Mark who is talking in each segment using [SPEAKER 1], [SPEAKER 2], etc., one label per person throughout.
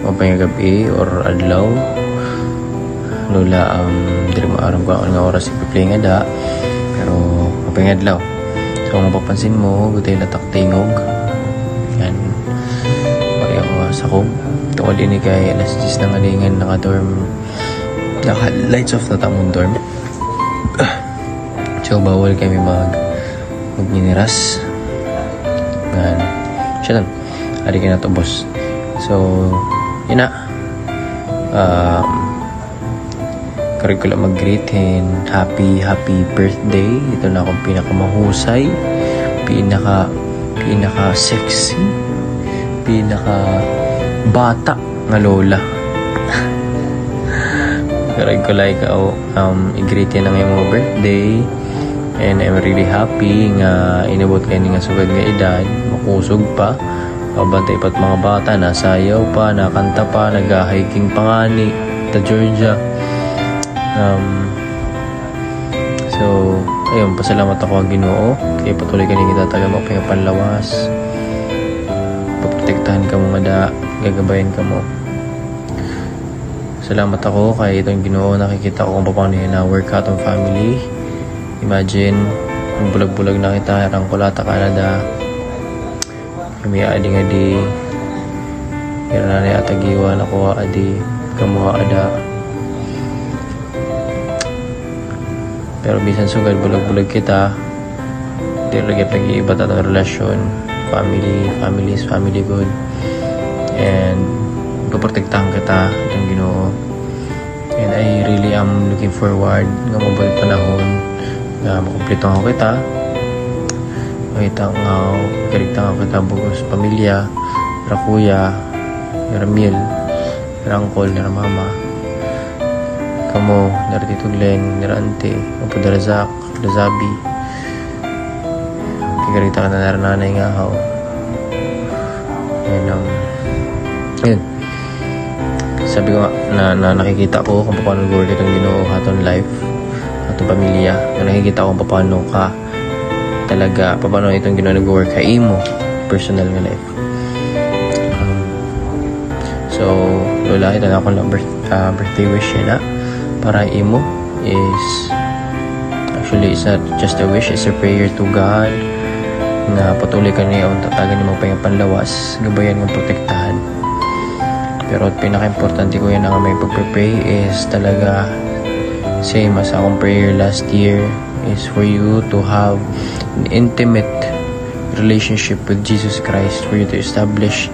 [SPEAKER 1] mapay gabi or adlaw. Lola, dili mo aram ko nga oras ipi-play nga da, pero mapay adlaw. So kung mapapansin mo, gutay na taktingog. Yan. Pari ako sa kog. Tungkol din kay alas 10 na ngalingan naka-dorm. Naka-lights off na tamong dorm. So bawal kami mag-miniras. Yan. Siya lang. Hari ka na to, boss. So, yun na. Curriculum mag-greetin. Happy birthday. Ito na akong pinakamahusay. Pinaka-sexy. Pinaka-bata nga lola. Curriculum i-greetin na ngayong birthday. And I'm really happy nga inabot kayo nga sugad nga edad. Makusog pa. Pabantay pa't mga bata, nasayaw pa, nakanta pa, nag-hiking pangani ta Georgia. So, ayun, pasalamat ako ang Ginoo. Kaya patuloy ka rin itataga mo panlawas. Paprotektahan ka mo nga gagabayan ka mo. Salamat ako kay itong Ginoo. Nakikita ko kung paano yun na workout ang family. Imagine, yung bulag-bulag na kita, harang Kulata, Canada. Kami adi kaya na atagiwan ako adi kamuha ada. Pero bisan sugad bulag-bulag kita, di lagi pag-iiba tatang relasyon, family good, and paprotektahan kita itong Ginoo. And I really am looking forward nga mabalik panahon nga makumpleto ako kita. Makita nga kita bugos pamilya, para kuya, para Mil, para uncle, para mama. Kamo, para Tito Glenn, para ante, para Darazak, Dazabi. Kikarita ka na para nanay nga ako. And, yun. Sabi ko nga, na nakikita ko kung paano nag-work itong Ginoo hatong life, hatong pamilya. Nakikita ko kung paano ka talaga, paano itong nag-work ka imo personal nga life. So lola, ito na ako ng birthday wish na para imo is actually it's not just a wish, it's a prayer to God na patuloy ka niya ang tatagan ni mga panlawas, gabayan ng protektahan. Pero pinaka-importante ko yan na may pag-pray is talaga same as akong prayer last year is for you to have an intimate relationship with Jesus Christ, for you to establish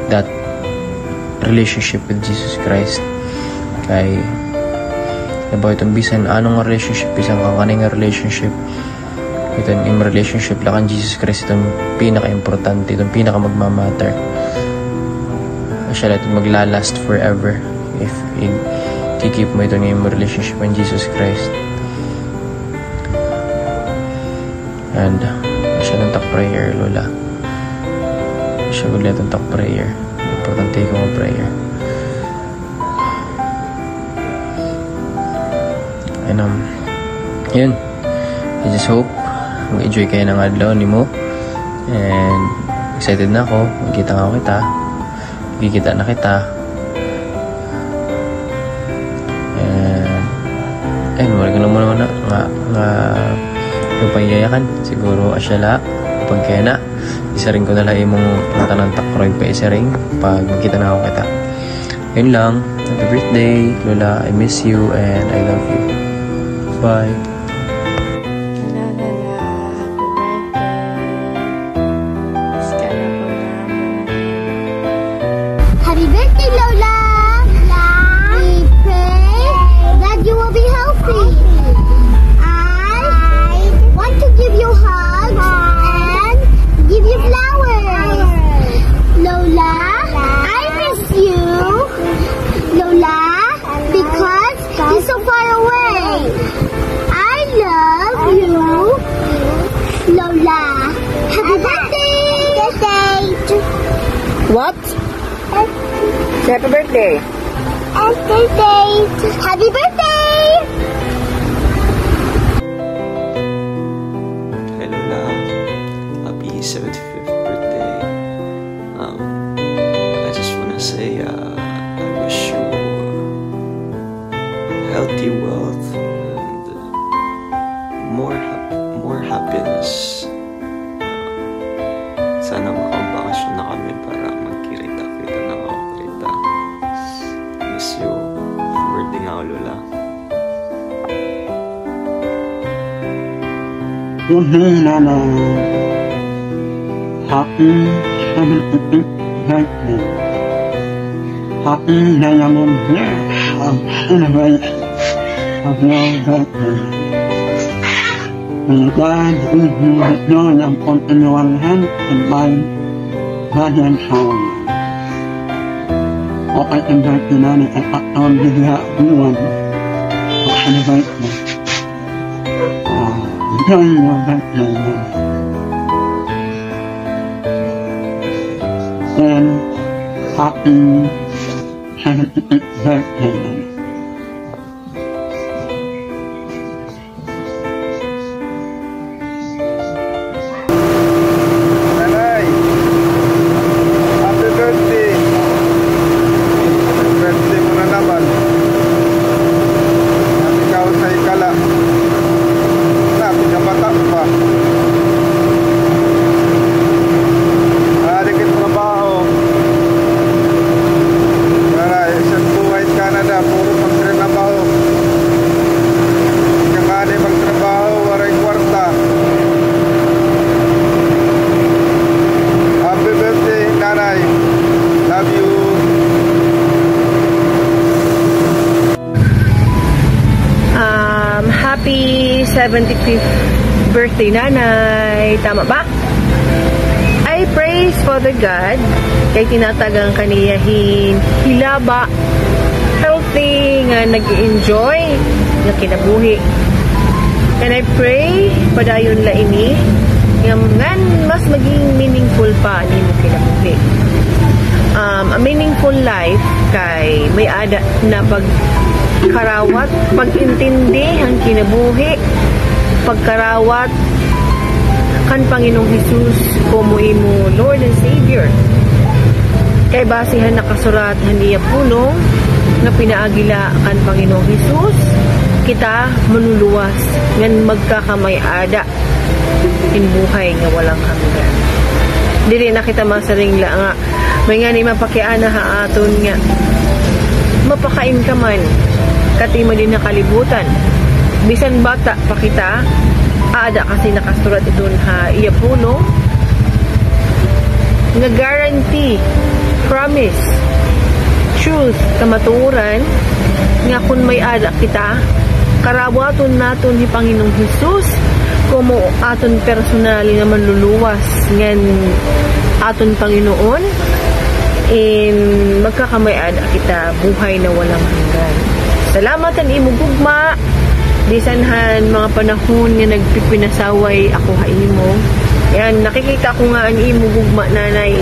[SPEAKER 1] that relationship with Jesus Christ. Kay diba itong bisan anong relationship, bisan kang kaning relationship, itong yung relationship lang kan Jesus Christ, itong pinaka-importante, itong pinaka-magmamatter. Siya lang itong maglalast forever if i-keep mo itong yung relationship with Jesus Christ. And siya ng talk prayer, lola. Siya ulit ang talk prayer. Importante ko ang prayer. And yun. I just hope mag-enjoy kayo ng adlaw ni mo. And excited na ako. Magkita nga kita. Magkikita na kita. And wala ka naman nga yung pangyayakan, siguro asyala pag kaya na isa rin ko na lang imong tanang takroy pa isa rin pag magkita na ako kita. Yun lang, happy birthday lola, I miss you and I love you. Bye.
[SPEAKER 2] Happy birthday Lola. We pray that you will be healthy. To give you hugs and give you flowers. Lola, I miss you. Lola, because you're so far away. I love you. Lola, happy birthday.
[SPEAKER 3] What? Happy birthday.
[SPEAKER 2] Happy birthday.
[SPEAKER 4] Happy 75th birthday. I just say I wish you healthy wealth and more happiness. Sana makabakasyon na kami para magkirita-kita na makakarita. Miss you. Birthday nga, Lola.
[SPEAKER 5] Nana. Happy 75th birthday. Happy diamond years of celebration of your birthday. May God give you the joy of continual health and mind, body and soul. Okay ang birthday namin ay patuloy bigla buwan of celebration. Enjoy your birthday, Mama. And happy 75th birthday, Mama.
[SPEAKER 6] Nanay, happy birthday. Birthday mo na naman. At ikaw sa ikala. Pinabata pa. Dikit trabaho. Para isang buhay Canada, puro magtrabaho. Yung kani magtrabaho, waray kwarta. Happy birthday, Nanay. Love you.
[SPEAKER 3] Happy 75th birthday, Nanay. Tama ba? I praise Father God kay tinatagang kaniyahin hilaba healthy nga nag-enjoy nga kinabuhi. And I pray padayon la ini nga mas maging meaningful pa ni mo kinabuhi. A meaningful life kay may ada na pagkarawat, pag-intindi ang kinabuhi, pagkarawat kan Panginoong Hesus como imo Lord and Savior. Kay basihan nakasurat haniya pulong nga pinaagila kan Panginoong Hesus, kita manuluwas ngan magkakamay-ada in buhay nga walang hanggan. Dili na kita masaring la nga may nga ni mapakiana ha aton nga mapakain ka man kati mo din nakalibutan bisan bata pa kita ada kasi nakasurat itun ha iya puno nga guarantee, promise, truth, kamaturan nga kung may ada kita karawaton naton ni Panginoong Hesus como aton personal nga manluluwas ngan aton Panginoon in magkakamay-ada kita buhay na walang hanggan. Salamat ang imo gugma bisanhan mga panahon nga nagpipinasaway ako ha imo. Yan, nakikita ko nga ang imo gugma, Nanay,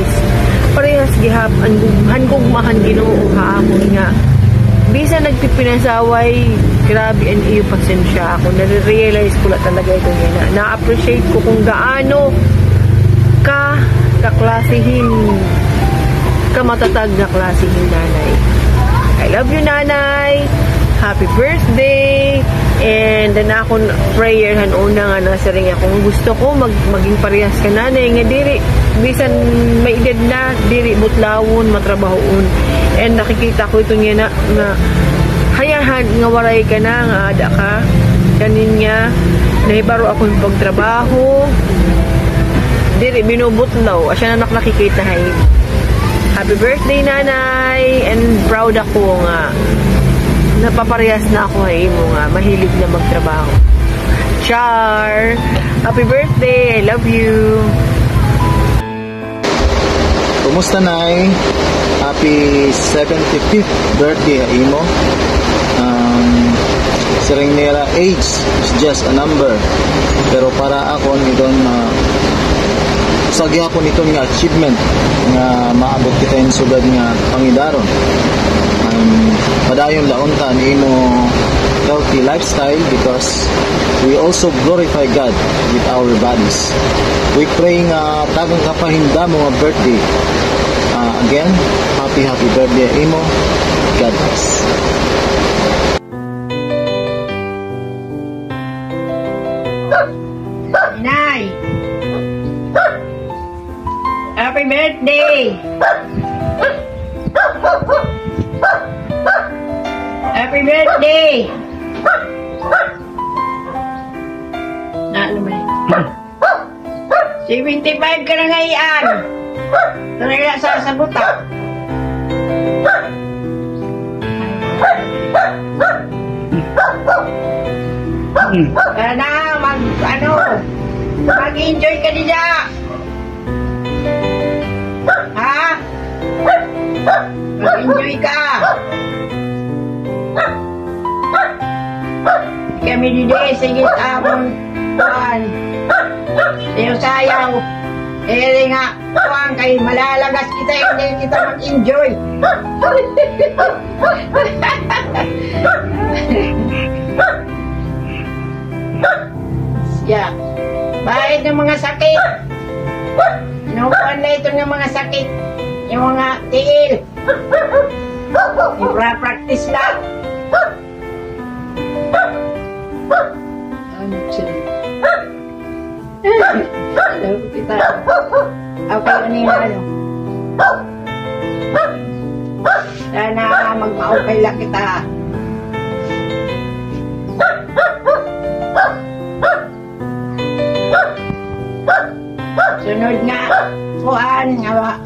[SPEAKER 3] parehas gihap ang gugmahan Ginoo ha amon nga bisan nagpipinasaway, grabe ang iyo pasensya ako. Nare-realize ko lang talaga ito yan. Na-appreciate ko kung gaano ka kaklasihin, kamatatag na klasihin, Nanay. I love you, Nanay. Happy birthday. And na akong prayer una nga nasaring akong gusto ko maging parehas ka, Nanay, nga diri bisan may edad na diri butlawon matrabahoon. And nakikita ko ito nga na hayahan nga waray ka na nga ada ka kanin nga nahibaro akong pagtrabaho diri binubutlaw asya na nakikita hay. Happy birthday, Nanay, and proud ako nga napaparehas na ako hay mo nga mahilig na magtrabaho. Char! Happy birthday! I love you!
[SPEAKER 7] Kumusta, Nay? Happy 75th birthday imo. Siring nila age is just a number. Pero para ako niton usagi ako niton nga achievement nga maabot kita in sugad nga pangidaron. Padayon launta ni imo healthy lifestyle because we also glorify God with our bodies. We pray nga tagang kapahinda mo nga birthday again, happy birthday, Imo. God bless.
[SPEAKER 3] Inay! Happy birthday! Happy birthday! Na, ano ba yun? 75 ka na ngayon! Talaga sasabuta. Kaya na, mag-enjoy ka nila. Ha? Mag-enjoy ka. Kami dito, sige tamon. Sayo sayaw. Nga, kuwang kayo, malalagas kita, hindi kita mag-enjoy. Yeah. Bahid ng mga sakit. Inuupuan na ito ng mga sakit. Yung mga tiil. Ipra-practice lang. Ano siya? Alam kita. Okay, ano yung ano? Sana magma-okay lang kita. Sunod nga, kuhan nga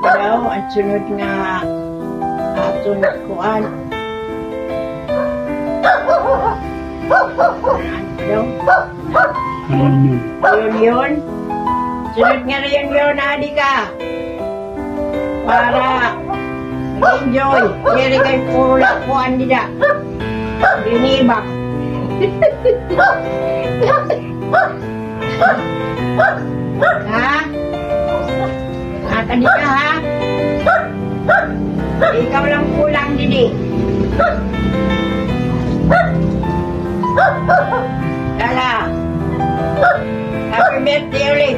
[SPEAKER 3] daw, at sunod nga sunod kuhan. Yun. Sunod nga rin yun, adi ka. Para mag-enjoy. Kaya kayo puro lakuan nila. Dinibak. Ha? Tadi ka ha? Ikaw lang kulang didi. Dala. Happy birthday ulit.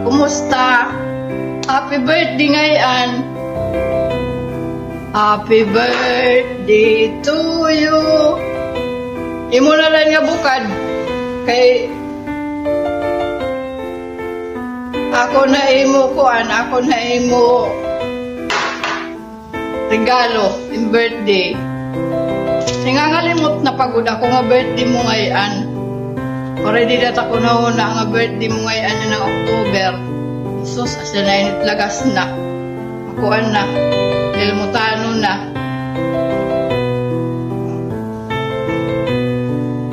[SPEAKER 8] Kumusta? Happy birthday ngayon. Happy birthday to you. Imo na lang nga bukad. Kay ako na imo kuan, ako na imo regalo in birthday. Singangalimot na pagod ako nga birthday mo ngayon. Already dat ako na una nga birthday mo ngayon ng October. Sus, asa na init lagas na. Akuan na. Ilmutano na.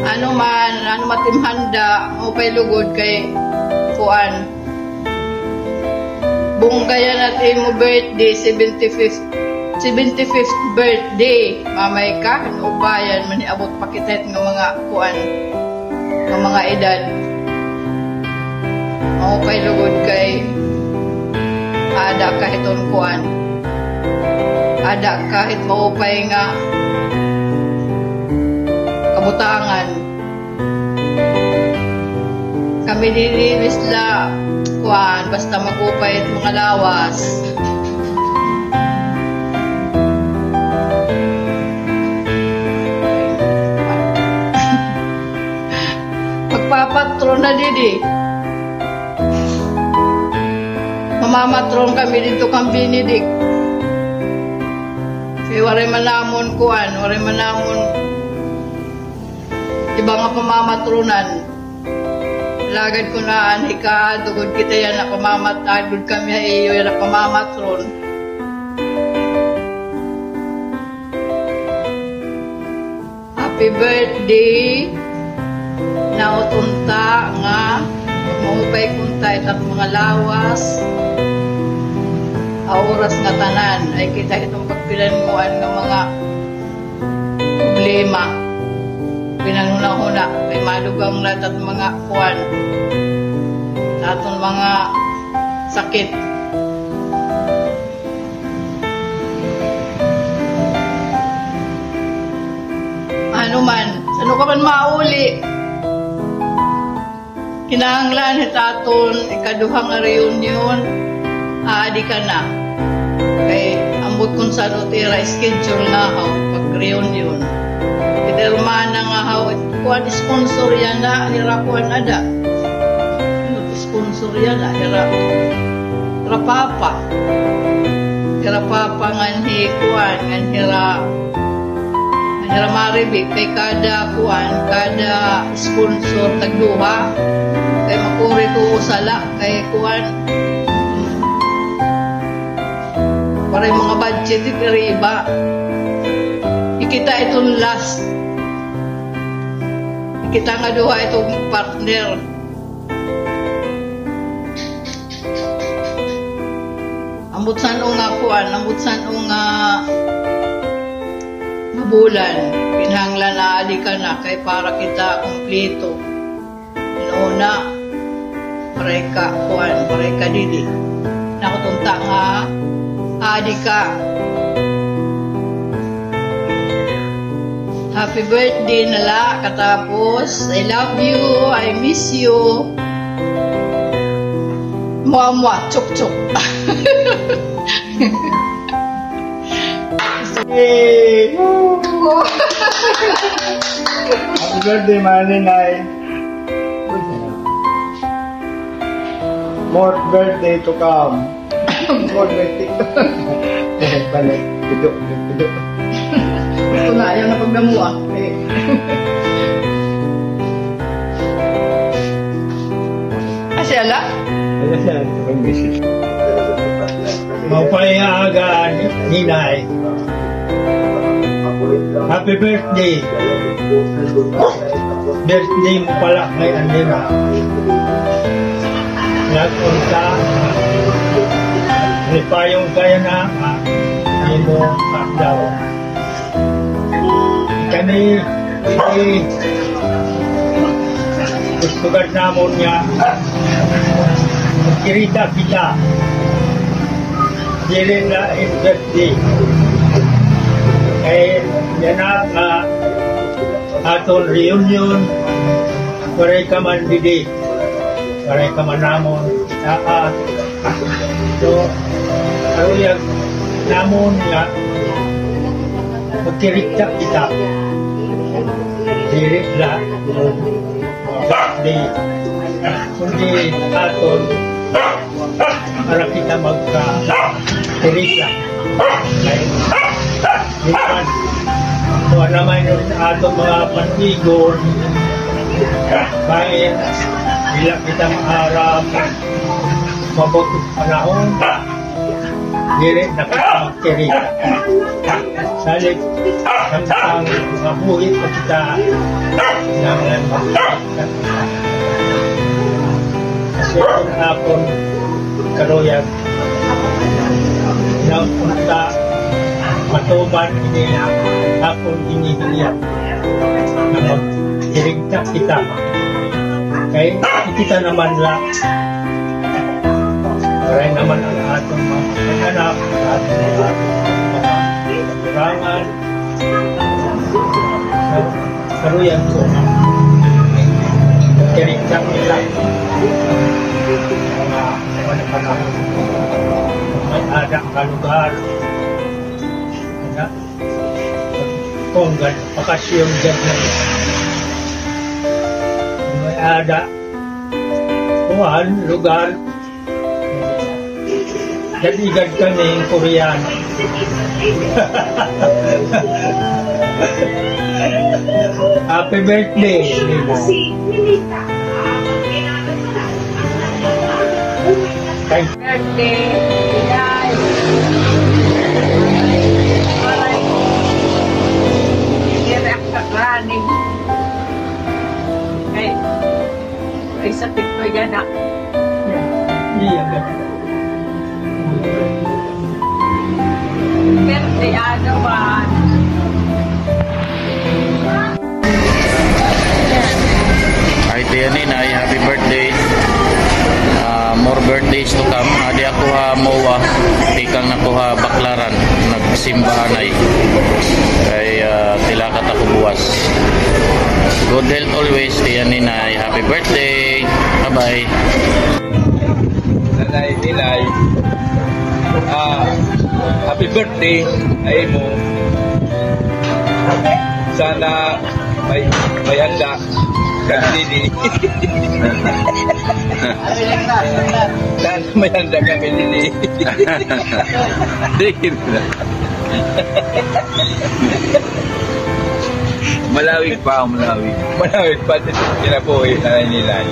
[SPEAKER 8] Ano matimhanda, upay lugod kay kuan. Bunggayan natin mo birthday, 75th birthday. Mamay ka, ubayan, maniabot pakitet ng mga kuan, ng mga edad. Upay lugod kay ada kahit kuan. Ada kahit maupay nga kabutangan. Kami dinilis la kuan basta magupay at mga lawas. Magpapatron na didi. Mamamatron kami dito kang Binidik. Kaya waray manamon kuan, waray manamon iba nga pamamatronan. Lagad ko na anika, dugod kita yan na pamamatagod kami iyo yan na pamamatron. Happy birthday na utunta nga maupay kunta itang mga lawas. Oras nga tanan ay kita itong pagpilanmuan ng mga problema. Pinanunahuna ay malugang lahat at mga kuwan. Atong mga sakit. Ano ka man mauli? Kinahanglan hitaton ikaduhang nga reunion, aadi ka na. Kay ambot kung saan utira schedule na haw pag reunion. Kiderma na nga haw kuan sponsor yan na hira kuan ada. Sponsor yan na hira papa. Hira papa nganhi kuan hira maribig kay kada kuan kada sponsor tagduha kay makuri ko usala kay kuan para mga budget iba ikita itong last ikita nga duha itong partner ambot san nga kuan ambot san nga bulan, pinhanglan na ali ka na kay para kita kumpleto. Una, pareka kuan, pareka didi. Nakutunta nga adi ka. Happy birthday nala katapos. I love you, I miss you. Mwa chok chok.
[SPEAKER 6] Hey! Happy birthday, Maninay. More birthday to come. More birthday. Balik. Pidok.
[SPEAKER 8] Ito na, ayaw na pagdamuha. Kasi ala?
[SPEAKER 6] Mapayagan, Ninay. Happy birthday. Birthday mo pala kay Andina. Nagpunta. Nipayong kaya na hindi mo daw. Kani gusto ka namon niya magkirita kita. Dili na in birthday. Kaya yan na aton reunion paray ka man didi paray ka man namon so aruyag namon nga magkirita kita dili na birthday kundi aton para kita magka-kirita kaya so naman yung atong mga pantigon kaya bila kita maharap mabutong panahon dili na kita magkirita salit ang mabuhit na kita ng magkirita kasi kung akong karuyag na punta matuban ini akong hinihiliyan na magkirigta kita kaya kita naman lang maray naman ang atong mga anak atong mga kurangan karuyan ko magkirigta kita mga panahon may adak ka lugar kung pakasyon dyan na may ada kuhan, lugar gadigad kaming Koreano happy birthday thank you birthday running ay sakit pa yan na iya birthday ano ba
[SPEAKER 1] Ay tiyanin ay happy birthday. More birthdays to come. Adi ako ha mowa tikang nako ha baklaran nagsimbahan ay kay tilakat ako buwas.
[SPEAKER 9] Good health always. Tiyan Ninay. Happy birthday. Bye-bye.
[SPEAKER 10] Nanay, Ninay. Happy birthday ay mo. Sana may handa kang Lili. Sana may handa kang Lili. Malawig pa, malawig. Malawig pa. Kinabuhi na nila.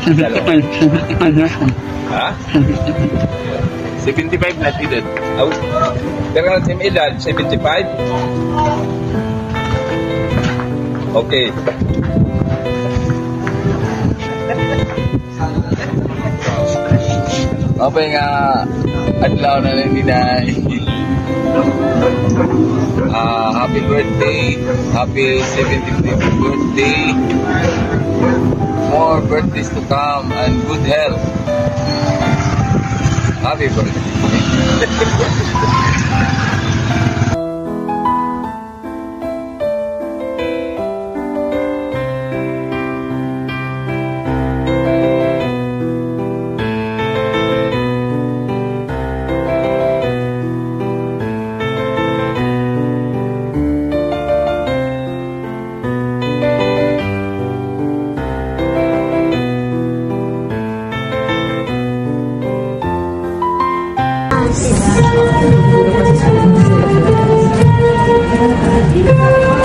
[SPEAKER 5] 75
[SPEAKER 10] Ha?
[SPEAKER 9] 75 na edad.
[SPEAKER 10] Pero ang edad, 75? Okay.
[SPEAKER 9] Okay nga, adlaw na lang Ninay. Happy birthday. Happy 75th birthday. More birthdays to come and good health. Happy birthday.
[SPEAKER 2] Thank you.